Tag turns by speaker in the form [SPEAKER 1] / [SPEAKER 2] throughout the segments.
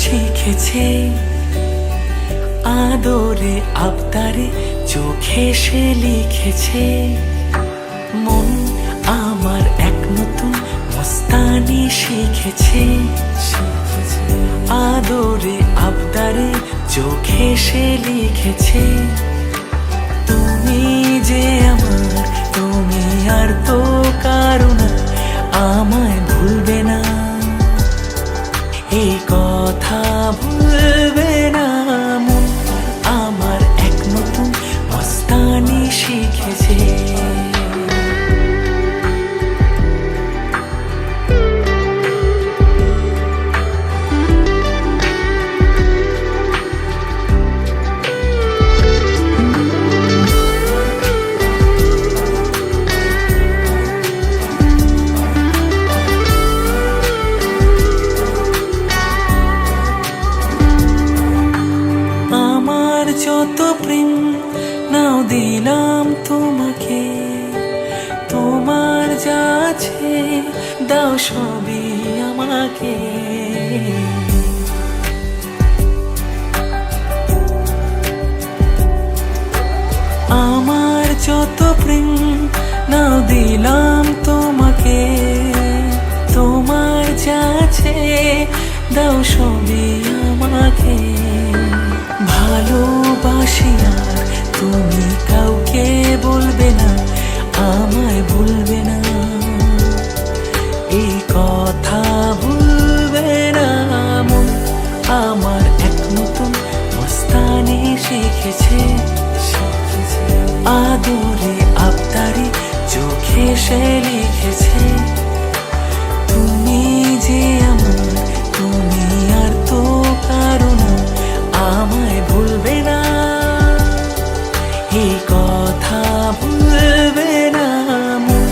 [SPEAKER 1] শিখেছে আদরে আবদারে চোখে সে লিখেছে। মন আমার এক নতুন মস্তানি শিখেছে, আদরে আবদারে চোখে সে লিখেছে। তুমি যে আমার, তুমি আর তো কারো না, আমায় ভুলবে না, এই কথা ভুলবে না। মন আমার এক নতুন মস্তানি শিখেছে। যত প্রেম নাও দিলাম তোমাকে, তোমার যা আছে দাও সবই আমাকে। আমার যত প্রেম নাও দিলাম তোমাকে, তোমার যা আছে দাও সবই আমাকে। ভালোবাসি আর তুমি কাউকে বলবে না, আমায় ভুলবে না, এই কথা ভুলবে না। মন আমার এক নতুন মস্তানি শিখেছে, আদরে আবদারে চোখে সে লিখেছে। তুমি যে আমার, তুমি আর তো কারো না, আমায় ভুলবে না, এই কথা ভুলবে না। মন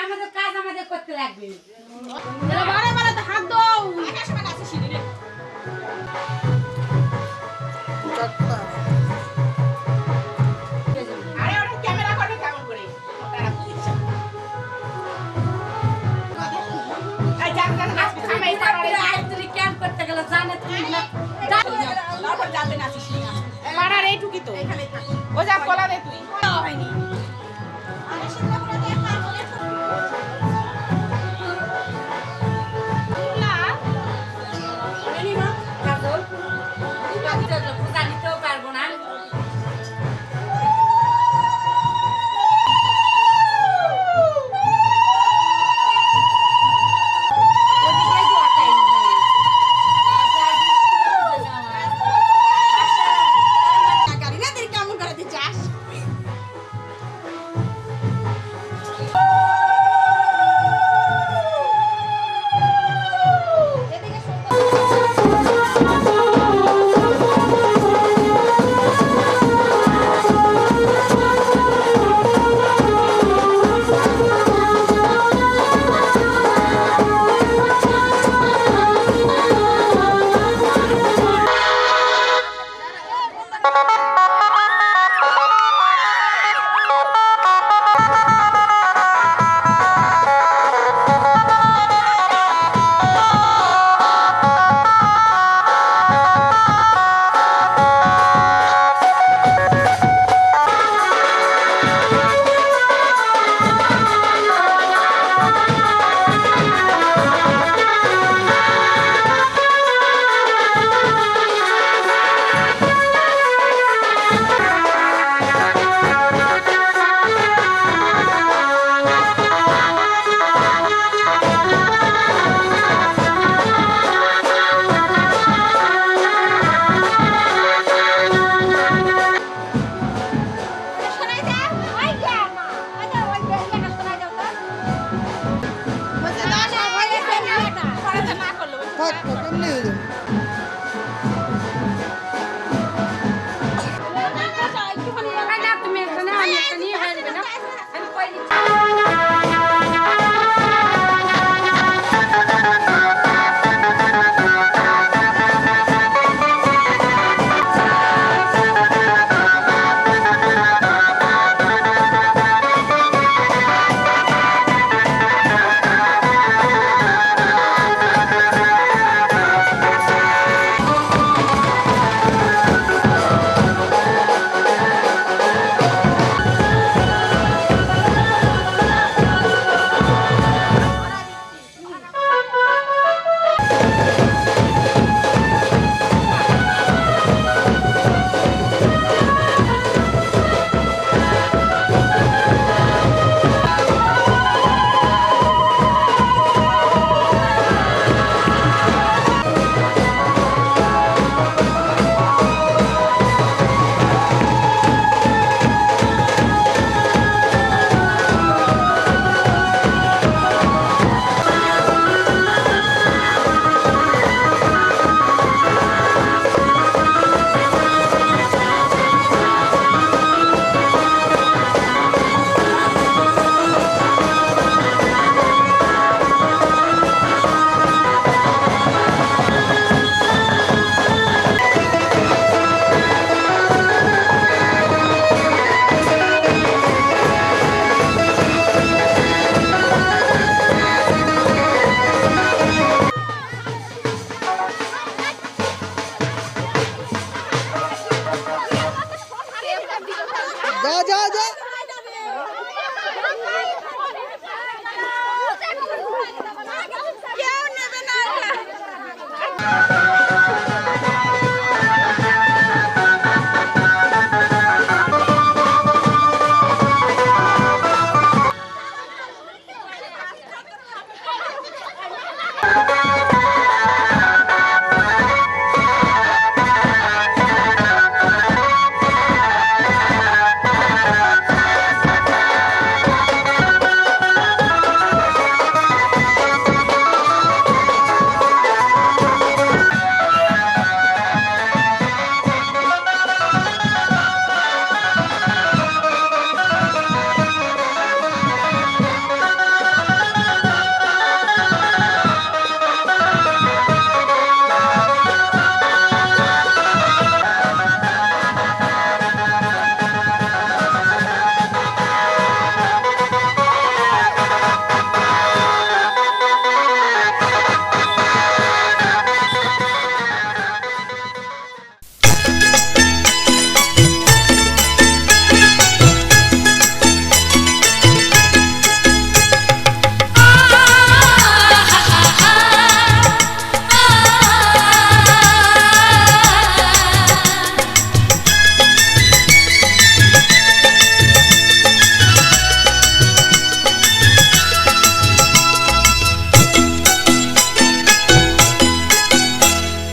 [SPEAKER 2] আমাদের কাজ আমাদের করতে লাগবে। হাত দাও।
[SPEAKER 3] পাড়ার এইটুকি তো ও যা কলা দে তুই হয়নি
[SPEAKER 2] পারবো না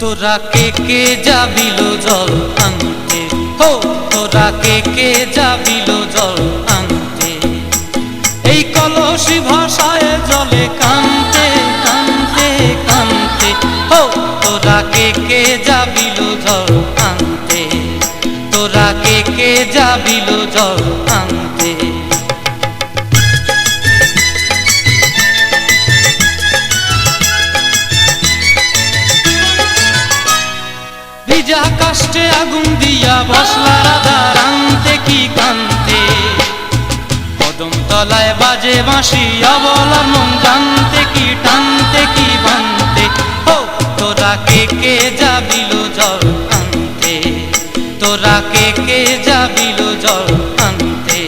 [SPEAKER 1] তোরা কে যাবিল জল আনতে, হো তোরা কে যাবিল জল আনতে, এই কলসি ভাষায় জলে কানতে কানতে কানতে, হো তোরা কে যাবিল জল আনতে, তোরা কে যাবিল জল আনতে। ভিজা কাষ্টে আগুন দিয়া বসলা রাধা রানতে কি কানতে, কদম তলায় বাজে বাঁশি অবলার মন জানতে কি টানতে কি বানতে, হো তোরা কে যাবিল জল আনতে, তোরা কে যাবিল জল আনতে।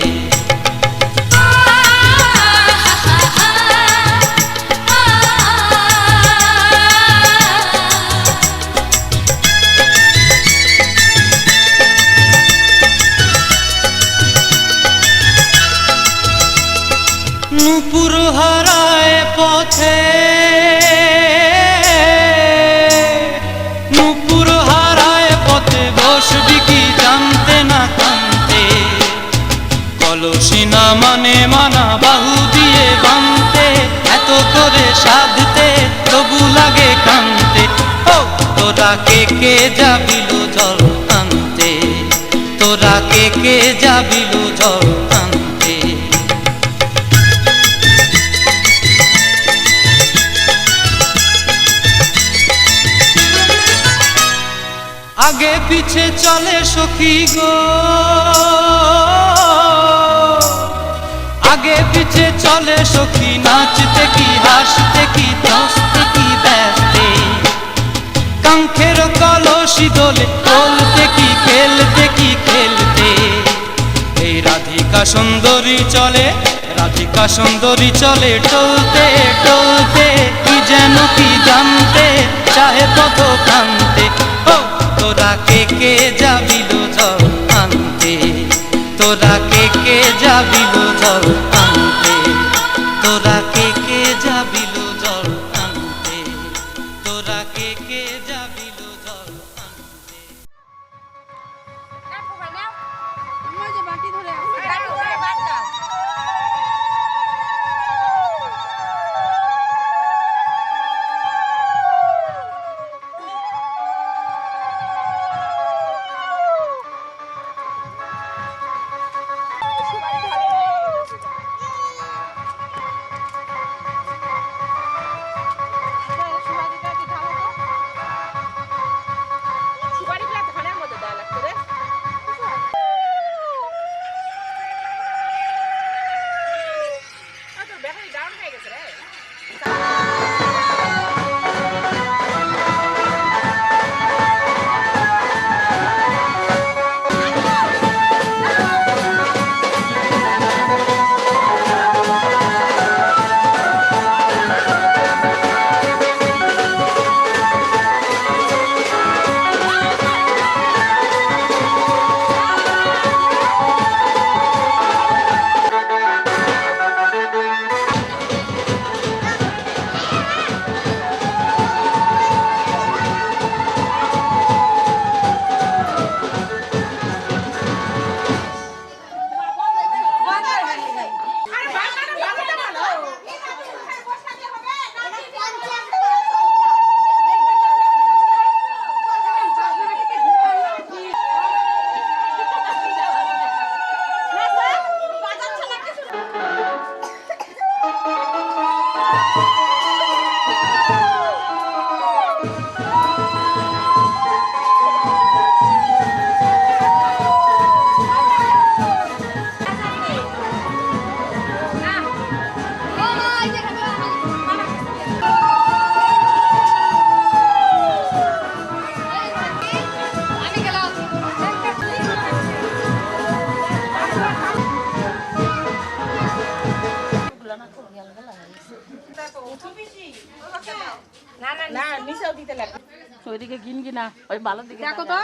[SPEAKER 1] নূপুর হারায় পথে, নূপুর হারায় পথে বসবি কি জানতে না কানতে, কলসি না মানে মানা বাহু দিয়ে বানতে, এত করে সাধতে তবু লাগে কানতে, ও তোরা কে যাবিল জল আনতে, তোরা কে যাবিল জল আনতে। আগে পিছে চলে সখী গো, আগে পিছে চলে সখী, নাচতে কি হাসতে কি দশতে কি ব্যস্তে, কাঙ্ক্ষের কলসি দোলে বলতে কি খেলতে কি খেলতে, এই রাধিকা সুন্দরী চলে, রাধিকা সুন্দরী চলে টলতে টলতে, কি যেন কি জানতে চাহে পথ কানতে, ও তোরা কে যাবিল জল আনতে, তোরা কে যাবিল জল আনতে, তোরা কে যাবিল জল আনতে, তোরা কে যাবিল জল আনতে।
[SPEAKER 2] ওই যে বাটি ধরে আছে।
[SPEAKER 3] বাটি ধরে বাদ দাও। না নিচেও দিতে লাগবে।
[SPEAKER 2] ওইদিকে গিনগিনা ওই ভালো দিকে
[SPEAKER 3] দেখো তো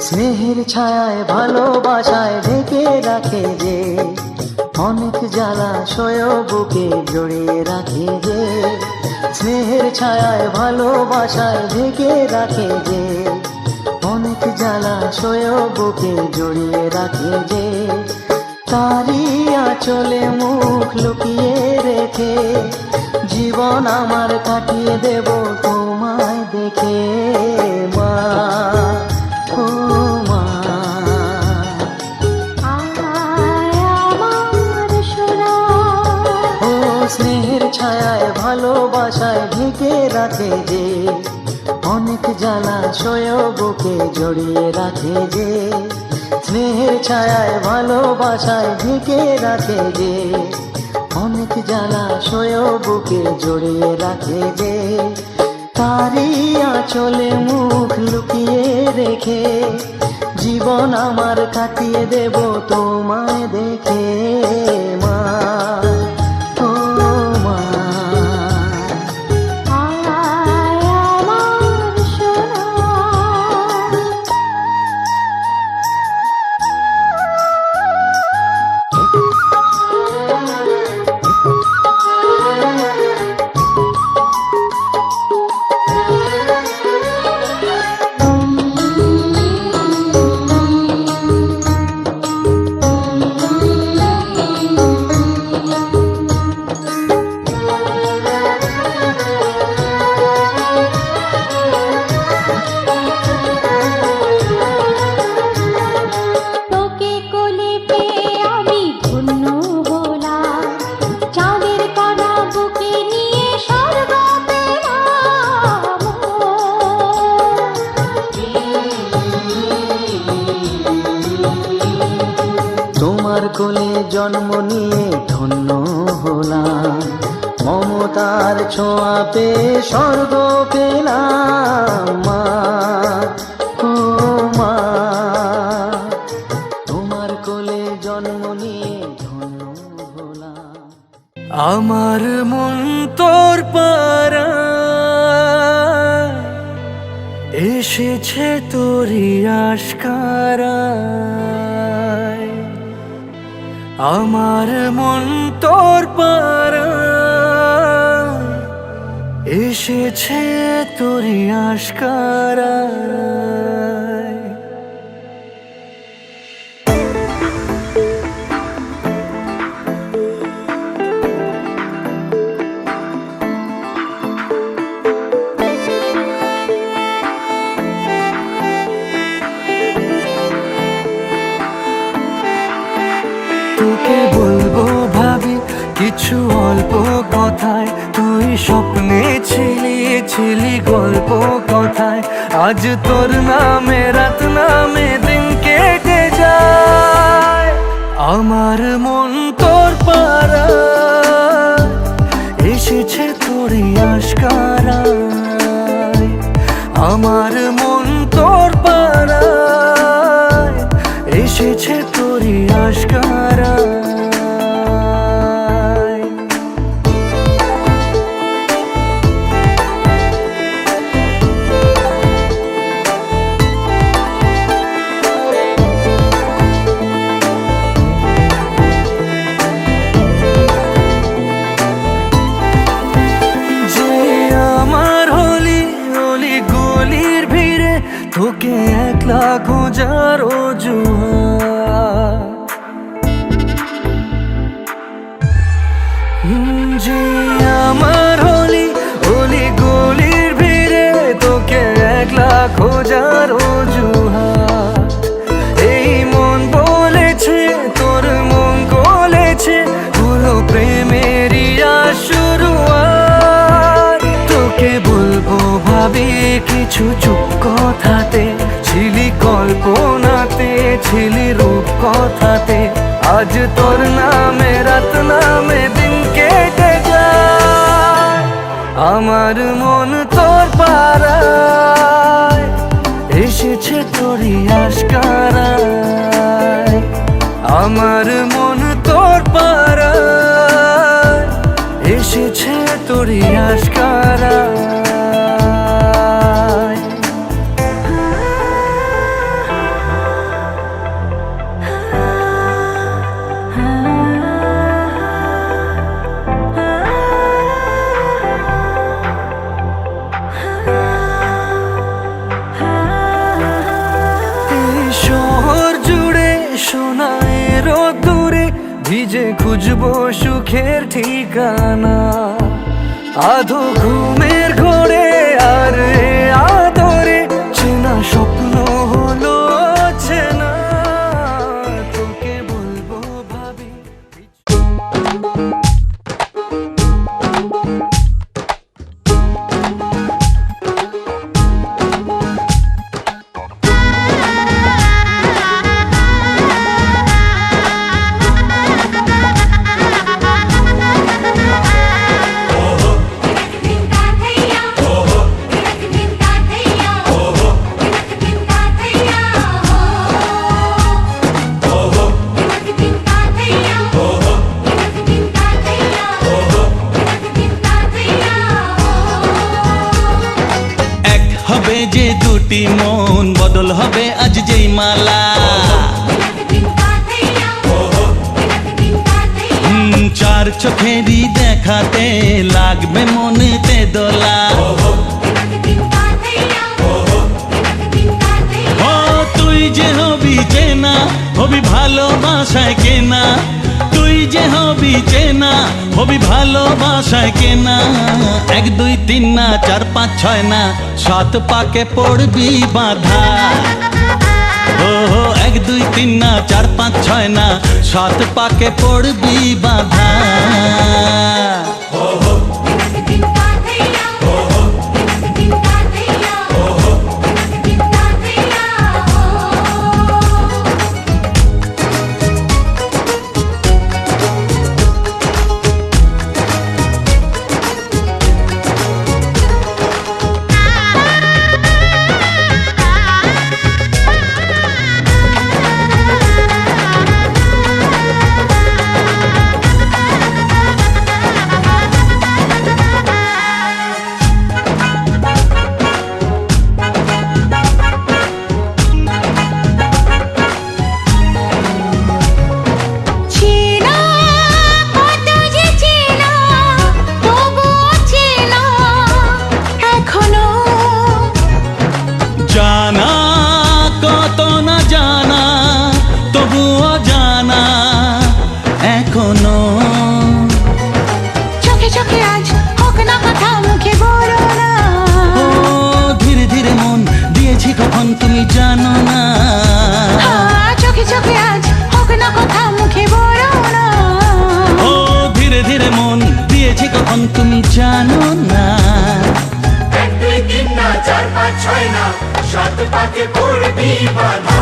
[SPEAKER 4] স্নেহের ছায়ায় ভালোবাসায় ঢেকে রাখে যে, অনেক জ্বালাশয় বুকে জড়িয়ে রাখে যে। স্নেহের ছায়ায় ভালোবাসায় ঢেকে রাখে যে, অনেক জ্বালাশয় বুকে জড়িয়ে রাখে যে। তারি আঁচলে মুখ লুকিয়ে রেখে জীবন আমার কাটিয়ে দেব তোমায় দেখে মা। স্নেহের ছায়ায় ভালোবাসায় ঢেকে রাখে যে, অনেক জ্বালাশয় বুকে জড়িয়ে রাখে যে। স্নেহের ছায়ায় ভালোবাসায় ঢেকে রাখে যে, অনেক জ্বালাশয় বুকে জড়িয়ে রাখে যে। তারি আঁচলে মুখ লুকিয়ে রেখে জীবন আমার কাটিয়ে দেব তোমায় দেখে মা। কোলে জন্ম নিয়ে ধন্য হলাম, মমতার ছোঁয়া পেয়ে স্বর্গ পেলাম মা। ও মা, তোমার কোলে জন্ম নিয়ে ধন্য হলাম।
[SPEAKER 1] আমার মন তোর পারা এসেছে তোরই আশকারা। আমার মন তোর পারা এসেছে তোরই আশকারা। তোকে বলবো ভাবি কিছু অল্প কথায়, তুই স্বপ্নে ছিলি গল্প কথায়। আজ তোর নামে রাত নামে দিন কেটে যায়। আমার মন তোর পারা এসেছে তোরই আশকারা। আমার মন তোর পারা এসেছে তোরই আশকারা। তোকে একলা খোঁজার অজুহাত, যে আমার হলি অলি গলির ভিড়ে তোকে একলা খোঁজার অজুহাত। এই মন বলেছে তোর মন গলেছে, হলো প্রেমেরই শুরুয়াত। তোকে কিছু চুপ কথাতে, ছিলি কল্পনাতে, ছিলি রূপ কথাতে। আজ তোর নামে রাত নামে দিন কেটে যায়, আমার মন তোর পাড়ায় এসেছে তোরই আশকারায়। আমার মন তোর পাড়ায় এসেছে তোরই আশকারায়। শহর জুড়ে সোনার দূরে ভিজে খুঁজবো সুখের ঠিকানা। আধো ঘুমের ঘোরে আর আদরে চেনা স্বপ্ন হলো চেনা, তোকে বলবো ভাবি।
[SPEAKER 5] হবে যে দুটি মন বদল হবে আজ যেই মালা। চার চোখেরই দেখাতে লাগবে মনেতে দোলা। ও তুই যে হবি চেনা, হবি ভালোবাসায় কেনা। তুই যে হবি চেনা, হবি ভালোবাসায় কেনা। 1 2 3 না 4 5 6 না 7 পাকে পড়বি বাধা। ও 1 2 3 না 4 5 6 না 7 পাকে পড়বি বাধা। জানা কত না জানা তবুও জানা এখনো।
[SPEAKER 3] চোখে চোখে আজ হোক না কথা মুখে বলো না।
[SPEAKER 5] ও ধীরে ধীরে মন দিয়েছি কখন তুমি জানো না।
[SPEAKER 3] চোখে চোখে আজ হোক না কথা মুখে বলো না।
[SPEAKER 5] ও ধীরে ধীরে মন দিয়েছি কখন তুমি জানো না।
[SPEAKER 6] 1 2 3 না 4 5 6 না 7 পাকে পড়বি বাধা।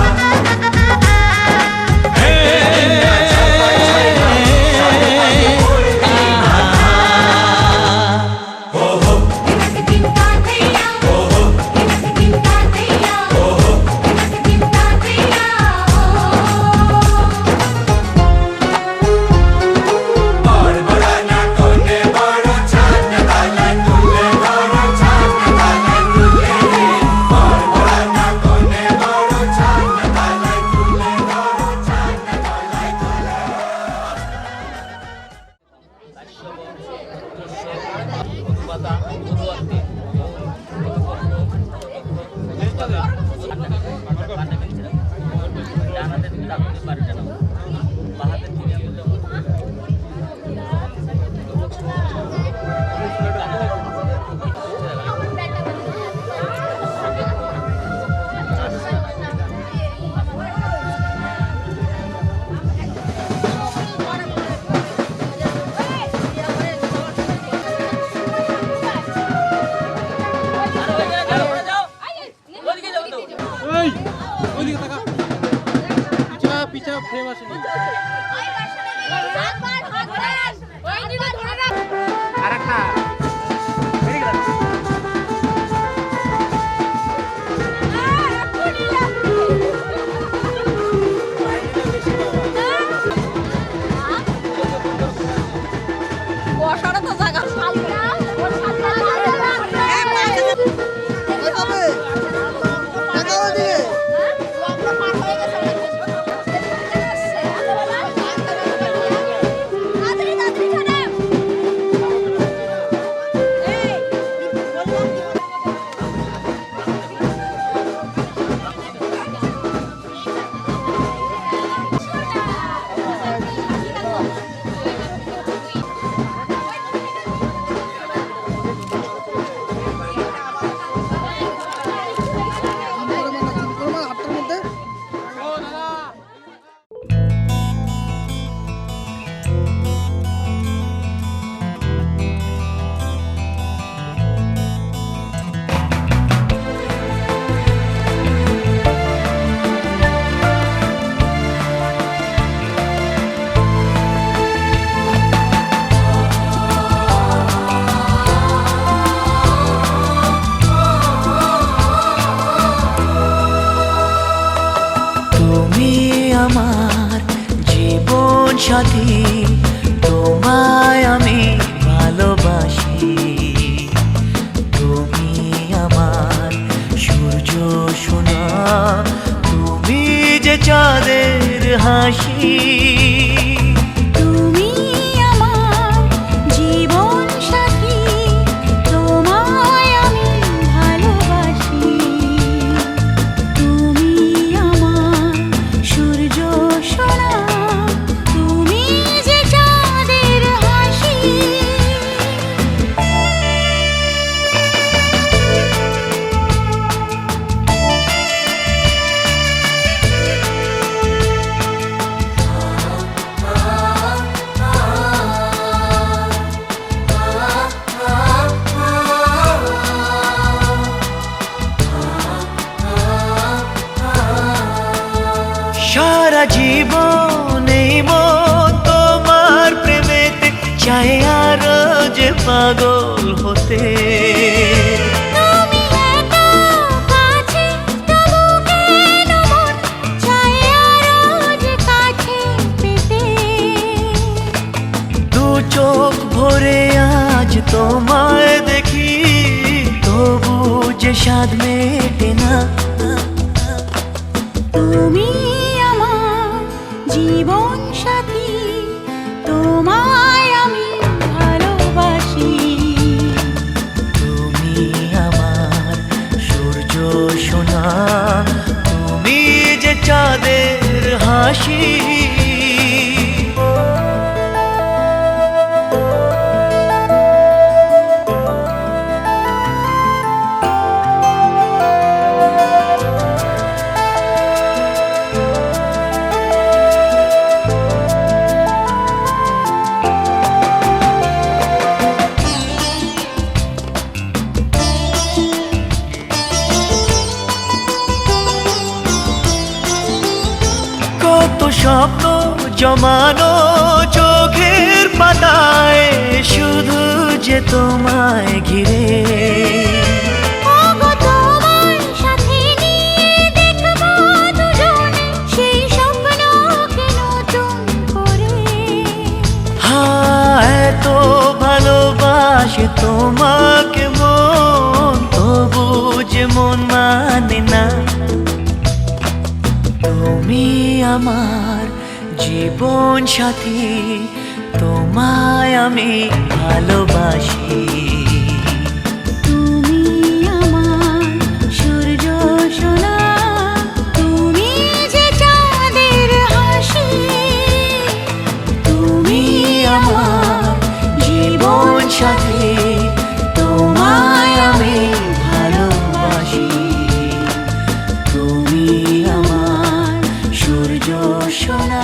[SPEAKER 1] সাথী তোমায় আমি ভালোবাসি। তুমি আমার সূর্য সোনা, তুমি যে চাঁদের হাসি।
[SPEAKER 3] তুমি আমার জীবন সাথী, তোমায় আমি ভালোবাসি। তুমি আমার সূর্য সোনা, তুমি যে চাঁদের হাসি।
[SPEAKER 1] সারা জীবন এই মন তোমার প্রেমেতে চাই আরো যে পাগল হতে।
[SPEAKER 3] তুমি এত কাছে, তবু কেন মন চায় আরো যে কাছে পেতে।
[SPEAKER 1] দু চোখ ভরে আজ তোমায় দেখি, তবু যে স্বাদ মেটে না।
[SPEAKER 3] তুমি আমার জীবন সাথী, তোমায় আমি ভালোবাসি।
[SPEAKER 1] তুমি আমার সূর্য সোনা, তুমি যে চাঁদের হাসি। কত স্বপ্ন জমানো চোখের পাতায়, শুধু যে তোমায় ঘিরে।
[SPEAKER 3] ওগো তোমার সাথে নিয়ে দেখবো দুজনে সেই স্বপ্নকে নতুন করে।
[SPEAKER 1] এত ভালোবাসে তোমাকে মন, তবু যে মন মানে না। তুমি আমার জীবন সাথী, তোমায় আমি ভালোবাসি।
[SPEAKER 3] তুমি আমার সূর্য সোনা, তুমি যে চাঁদের হাসি।
[SPEAKER 1] তুমি আমার জীবন সাথী, তোমায় আমি ভালোবাসি। তুমি আমার সূর্য সোনা।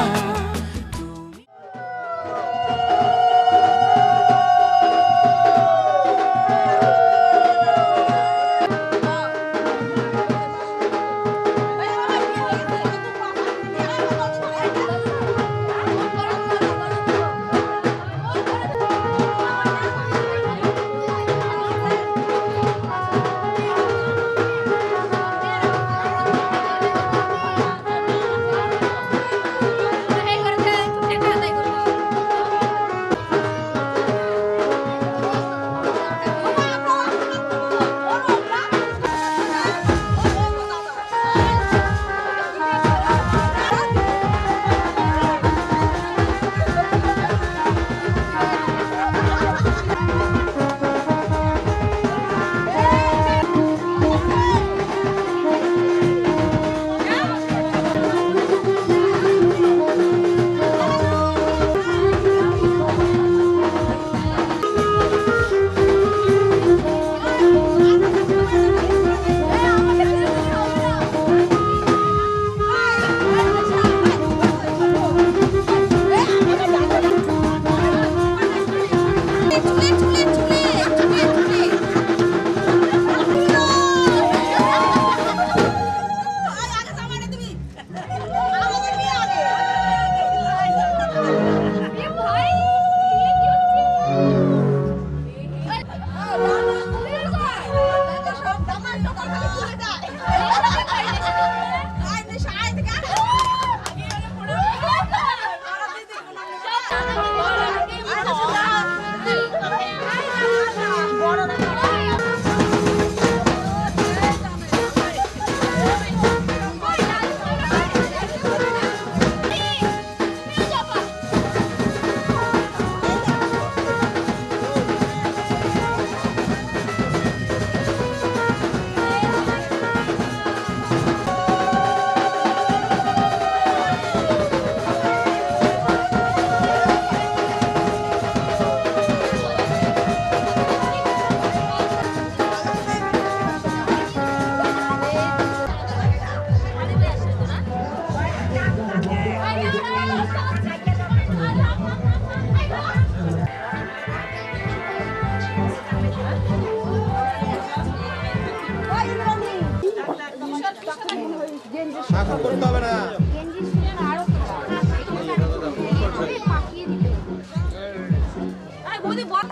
[SPEAKER 2] পাকিয়ে দিতে আরে বৌদি বল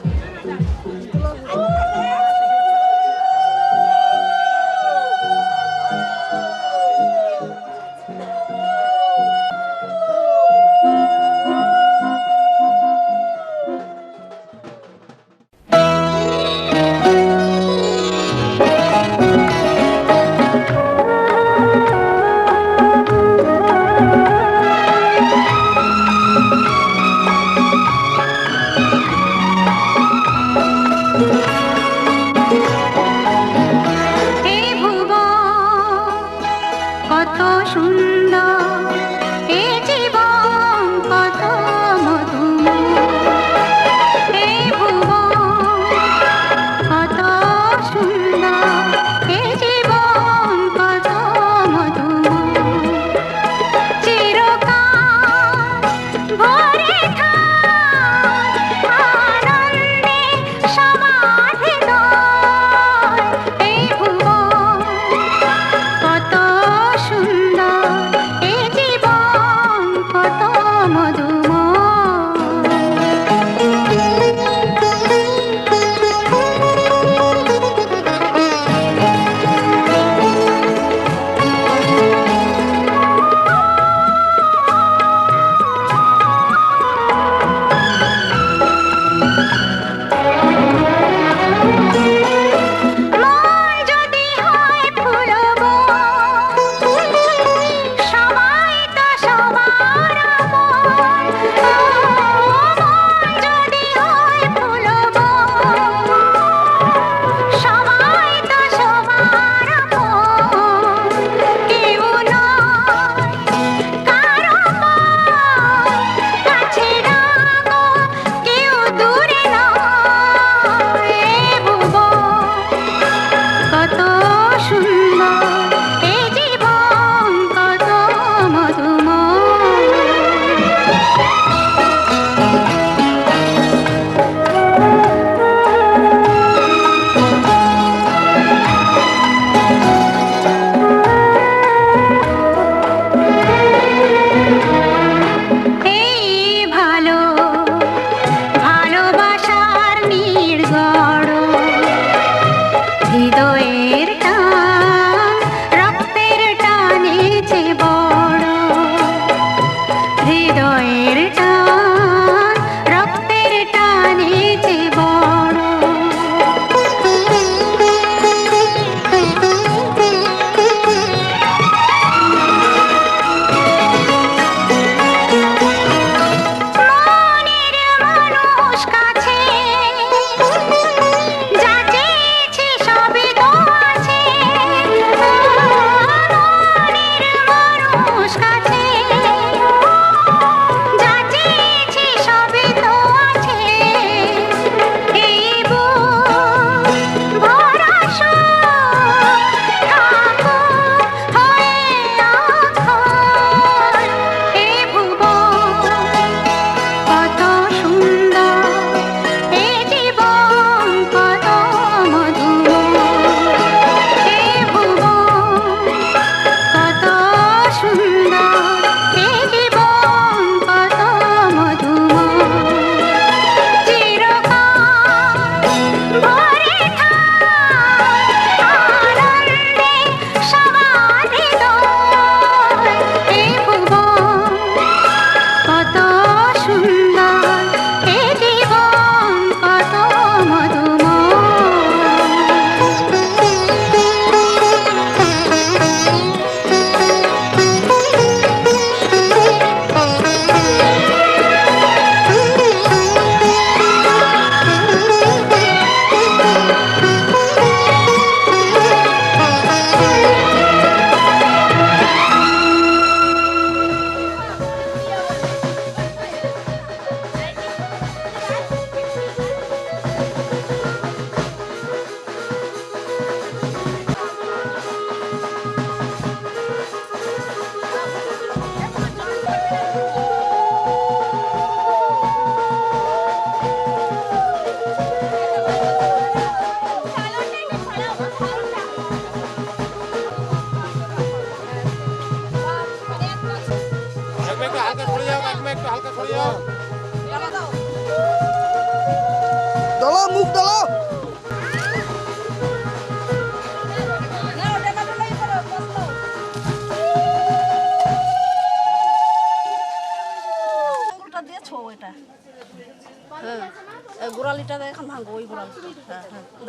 [SPEAKER 3] এই ভুবন কত সুন্দর, এই জীবন কত মধুময়। এই ভুবন কত সুন্দর, এই জীবন কত মধুময়। চিরকাল ভরে থাক আনন্দে সমাধিত এই ভুবন কত সুন্দর, এই জীবন কত মন যদি হয় ফুলব সবাই তো সবার মন। মন যদি হয় ফুলব সবাই তো সবার মন। কেউ নয় কারো মন কাছে রাখো, কেউ দূরে নয়। এই ভুবন কত সুন্দর, এই জীবন কত মধুময়। এই ভালোবাসার নির্গড় হৃদয়ের টান, রক্তের টানে যে বড়। হৃদয়ের টান, রক্তের টানে যে বড়। মনের মানুষ কাছে যা চেয়েছে সবই তো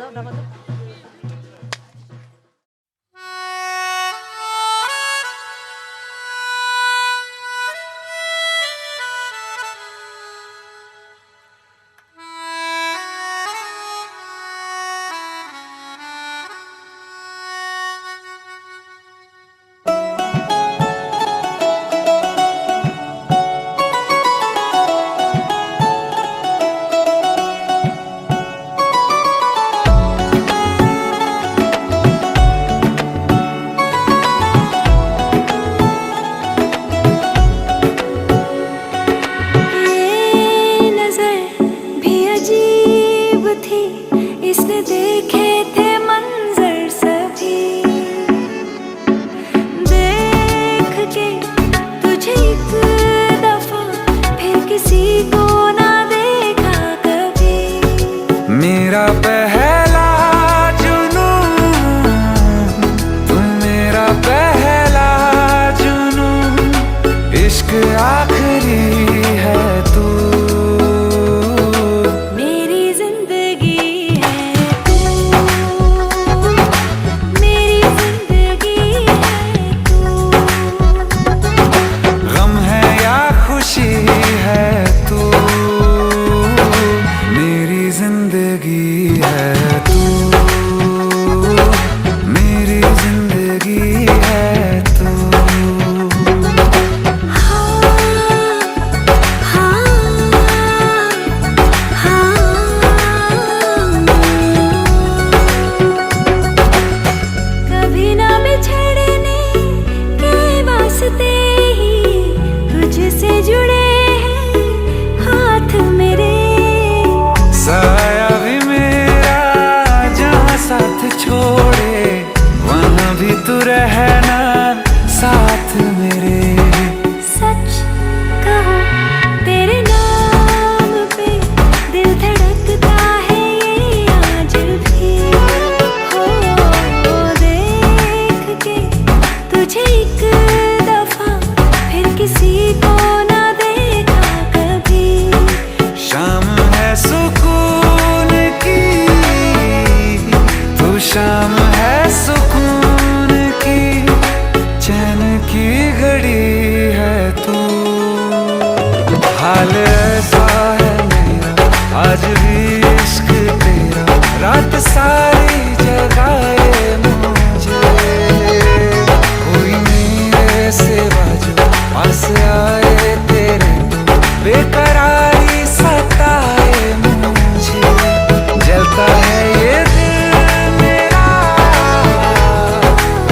[SPEAKER 7] ये नजर भी अजीब थी, इसने देखे थे मंजर सभी। देख के तुझे एक दफा फिर किसी को ना देखा कभी।
[SPEAKER 8] मेरा पहला जुनून, तुम मेरा पहला जुनून, इश्क आखिरी है तू।
[SPEAKER 7] मेरी जिंदगी है तू, मेरी जिंदगी है तू।
[SPEAKER 8] गम है या खुशी है तू, मेरी जिंदगी है तू, मेरी जिंदगी है तू।
[SPEAKER 7] कभी ना बिछड़ने के वास्ते ही तुझसे जुड़े हैं हाथ मेरे।
[SPEAKER 8] साया भी मेरा जहाँ साथ छोड़े, वहाँ भी तू रहना साथ मेरे।
[SPEAKER 7] सच कहो तेरे नाम पे दिल धड़कता है ये आज भी। हो देख के तुझे एक दफा फिर किसी को ना देखा कभी।
[SPEAKER 8] शाम है सुकून की, तू शाम है सुकून की, चैन की घड़ी है तू। हाल ऐसा है मेरा आज भी इश्क तेरा, रात सारी जगाए मुझे। कोई मेरे सिवा जो पास आए तेरे, तो बेकरारी सताए मुझे। जलता है ये दिल मेरा,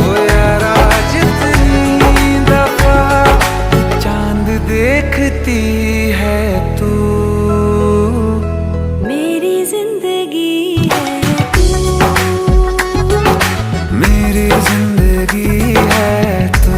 [SPEAKER 8] ओ यारा जितनी दफा चांद देखती है तू।
[SPEAKER 7] मेरी जिंदगी है तू,
[SPEAKER 8] मेरी जिंदगी है तू।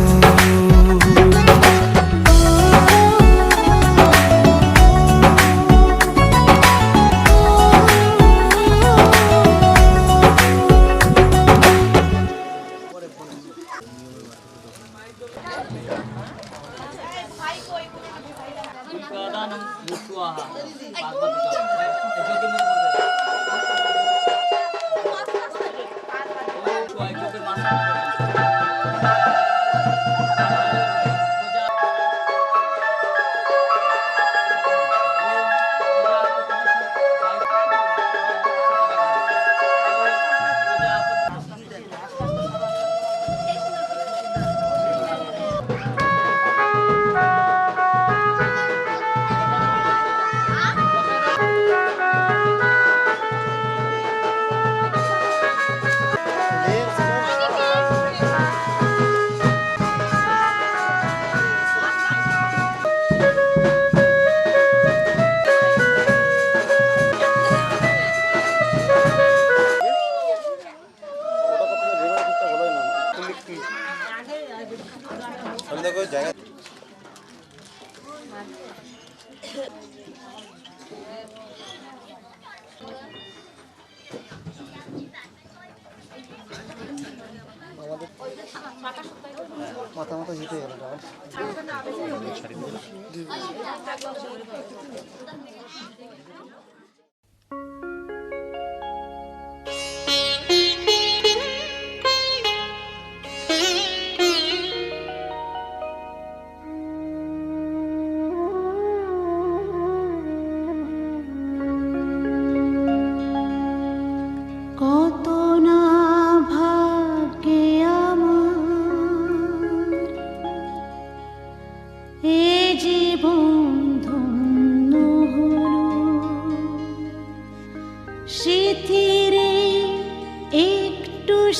[SPEAKER 9] মাথা মাথা হিট হয়ে গেল।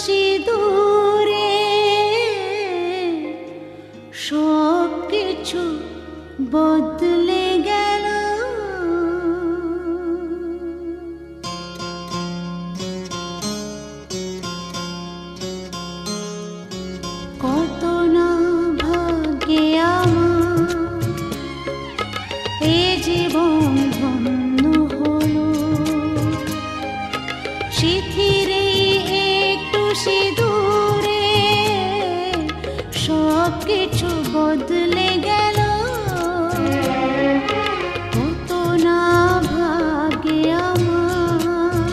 [SPEAKER 3] সিঁদুরে সব কিছু বদলে গেল। কত না ভাগ্যে আমার এ জীবন ধন্য হলো, সিঁথিরে একটু সিঁদুরে সব কিছু বদলে গেল। কত না ভাগ্যে আমার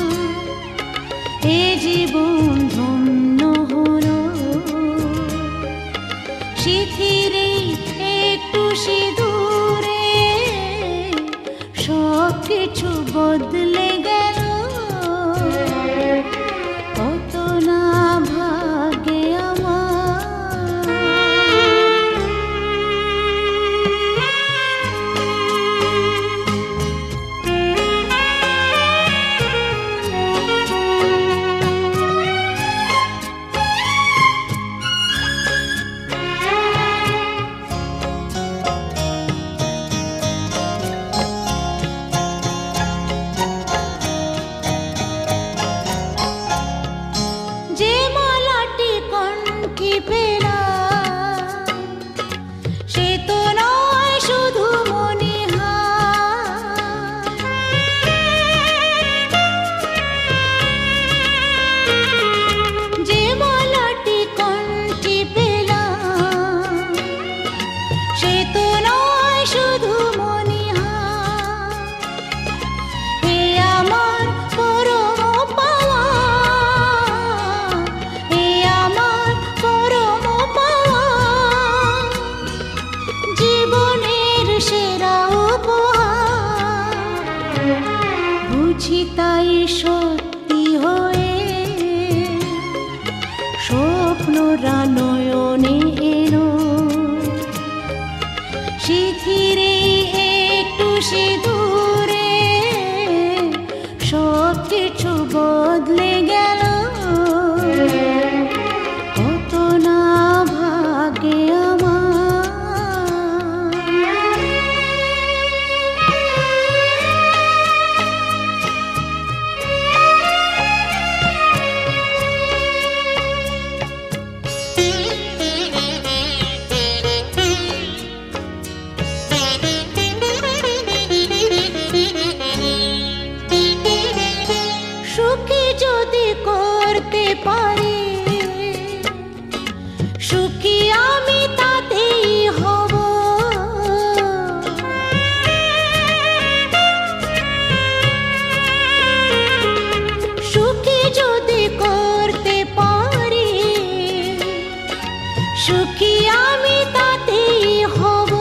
[SPEAKER 3] এ জীবন ধন্য হলো, সিঁথিরে একটু সিঁদুরে সব কিছু বদলে গেল। কত না ভাগ্যে আমার। যে মালাটি কণ্ঠে পেলাম সে তো নয় শুধু মনিহার, যে মালাটি কণ্ঠে পেলাম সে তো নয় শুধু মনিহার। হে আমার পরম পাওয়া, হে আমার পরম পাওয়া, জীবনের সেরা উপহার। বুঝি তাই সত্যি হয়ে স্বপ্নরা নয়নে এলো, সিঁথিরে একটু সিঁদুরে সব কিছু বদলে গেল। কত না ভাগ্যে আমার। সুখী যদি করতে পারি, সুখী আমি তাতেই হব। সুখী যদি করতে পারি, সুখী আমি তাতেই হব।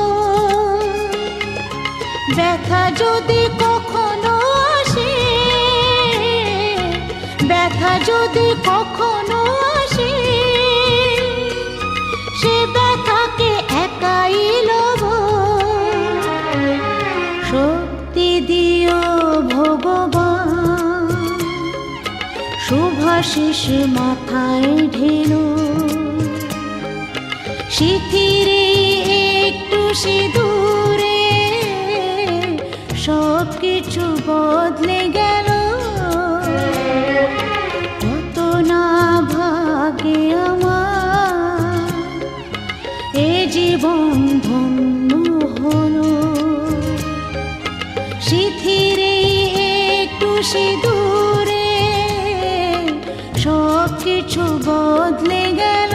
[SPEAKER 3] ব্যথা যদি কখনো আসে, ব্যথা যদি কখনো আসে, সে ব্যথাকে একাই লব। শক্তি দিও ভগবান, শুভাশিস মাথায় ঢেলো, সিঁথিরে একটু সিঁদুরে সব কিছু বদলে গেল। কত না ভাগ্যে আমার এ জীবন ধন্য হলো, সিঁথিরে একটু সিঁদুরে সব কিছু বদলে গেল।